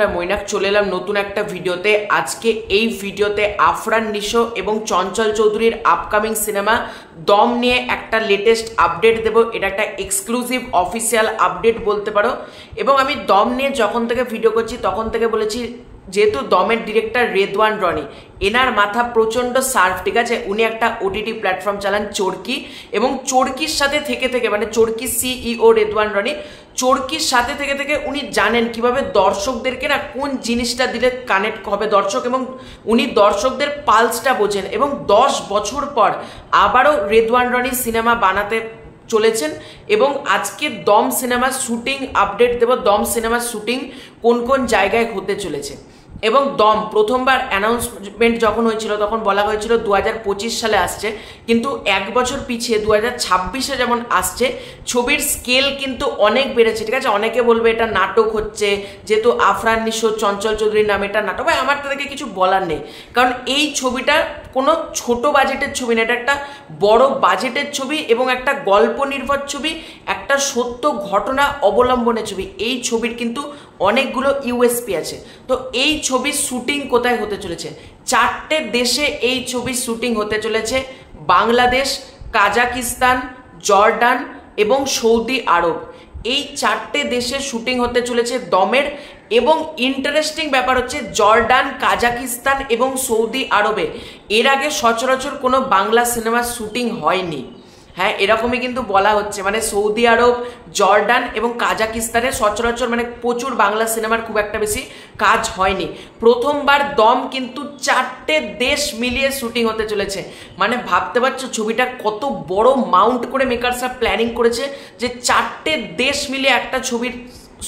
বন্ধুরা মৈনাক চলে এলাম নতুন একটা ভিডিওতে। আজকে এই ভিডিওতে আফরান নিশো এবং চঞ্চল চৌধুরীর আপকামিং সিনেমা দম নিয়ে একটা লেটেস্ট আপডেট দেব। এটা একটা এক্সক্লুসিভ অফিসিয়াল আপডেট বলতে পারো। এবং আমি দম নিয়ে যখন থেকে ভিডিও করছি তখন থেকে বলেছি, যেহেতু দমের ডিরেক্টর রেদওয়ান রনি, এনার মাথা প্রচণ্ড সার্ফ, ঠিক আছে। উনি একটা ওটিটি প্ল্যাটফর্ম চালান চরকি, এবং চরকির সাথে থেকে মানে চরকি সিইও রেদওয়ান রনি, চরকির সাথে থেকে উনি জানেন কিভাবে দর্শকদেরকে না কোন জিনিসটা দিলে কানেক্ট হবে দর্শক, এবং উনি দর্শকদের পালসটা বোঝেন। এবং 10 বছর পর আবারও রেদওয়ান রনি সিনেমা বানাতে চলেছেন। এবং আজকে দম সিনেমার শুটিং আপডেট দেব। দম সিনেমার শুটিং কোন কোন জায়গায় হতে চলেছে। এবং দম প্রথমবার অ্যানাউন্সমেন্ট যখন হয়েছিল তখন বলা হয়েছিল 2025 সালে আসছে, কিন্তু 1 বছর পিছিয়ে 2026-এ যেমন আসছে। ছবির স্কেল কিন্তু অনেক বেড়েছে, ঠিক আছে। অনেকে বলবে এটা নাটক হচ্ছে, যেহেতু আফরান নিশো চঞ্চল চৌধুরীর নামে এটা নাটক। ভাই আমার তাদেরকে কিছু বলার নেই, কারণ এই ছবিটা কোনো ছোট বাজেটের ছবি না, এটা একটা বড় বাজেটের ছবি এবং একটা গল্প নির্ভর ছবি, একটা সত্য ঘটনা অবলম্বনের ছবি। এই ছবির কিন্তু অনেকগুলো ইউএসপি আছে। তো এই ছবির শুটিং কোথায় হতে চলেছে? 4টে দেশে এই ছবির শুটিং হতে চলেছে: বাংলাদেশ, কাজাকিস্তান, জর্ডান এবং সৌদি আরব। এই 4টে দেশে শুটিং হতে চলেছে দমের। এবং ইন্টারেস্টিং ব্যাপার হচ্ছে, জর্ডান, কাজাকিস্তান এবং সৌদি আরবে এর আগে সচরাচর কোনো বাংলা সিনেমার শুটিং হয়নি। হ্যাঁ, এরকমই কিন্তু বলা হচ্ছে, মানে সৌদি আরব, জর্ডান এবং কাজাকিস্তানে সচরাচর মানে প্রচুর বাংলা সিনেমার খুব একটা বেশি কাজ হয়নি। প্রথমবার দম কিন্তু 4টে দেশ মিলিয়ে শুটিং হতে চলেছে। মানে ভাবতে পারছো ছবিটা কত বড় মাউন্ট করে মেকারসরা প্ল্যানিং করেছে, যে 4টে দেশ মিলিয়ে একটা ছবির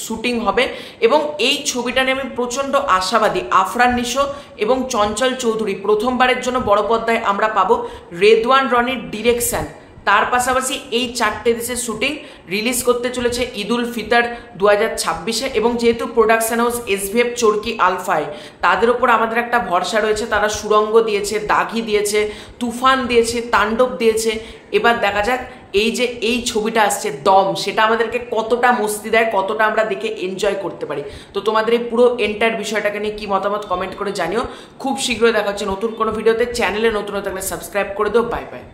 শুটিং হবে। এবং এই ছবিটা নিয়ে আমি প্রচণ্ড আশাবাদী। আফরান নিশো এবং চঞ্চল চৌধুরী প্রথমবারের জন্য বড় পর্দায় আমরা পাবো। রেদওয়ান রনির ডিরেকশন, তার পাশাপাশি এই 4টে দেশের শুটিং রিলিজ করতে চলেছে ঈদুল ফিতর 2026-এ। এবং যেহেতু প্রোডাকশন হাউস এসভিএফ চরকি আলফায়, তাদের ওপর আমাদের একটা ভরসা রয়েছে। তারা সুরঙ্গ দিয়েছে, দাগি দিয়েছে, তুফান দিয়েছে, তাণ্ডব দিয়েছে। এবার দেখা যাক এই যে এই ছবিটা আসছে দম, সেটা আমাদেরকে কতটা মস্তি দেয়, কতটা আমরা দেখে এনজয় করতে পারি। তো তোমাদের এই পুরো এন্টায়ার বিষয়টাকে নিয়ে কি মতামত কমেন্ট করে জানিও। খুব শীঘ্রই দেখা হচ্ছে নতুন কোনো ভিডিওতে। চ্যানেলে নতুন হয়ে থাকলে সাবস্ক্রাইব করে দিও। Bye bye.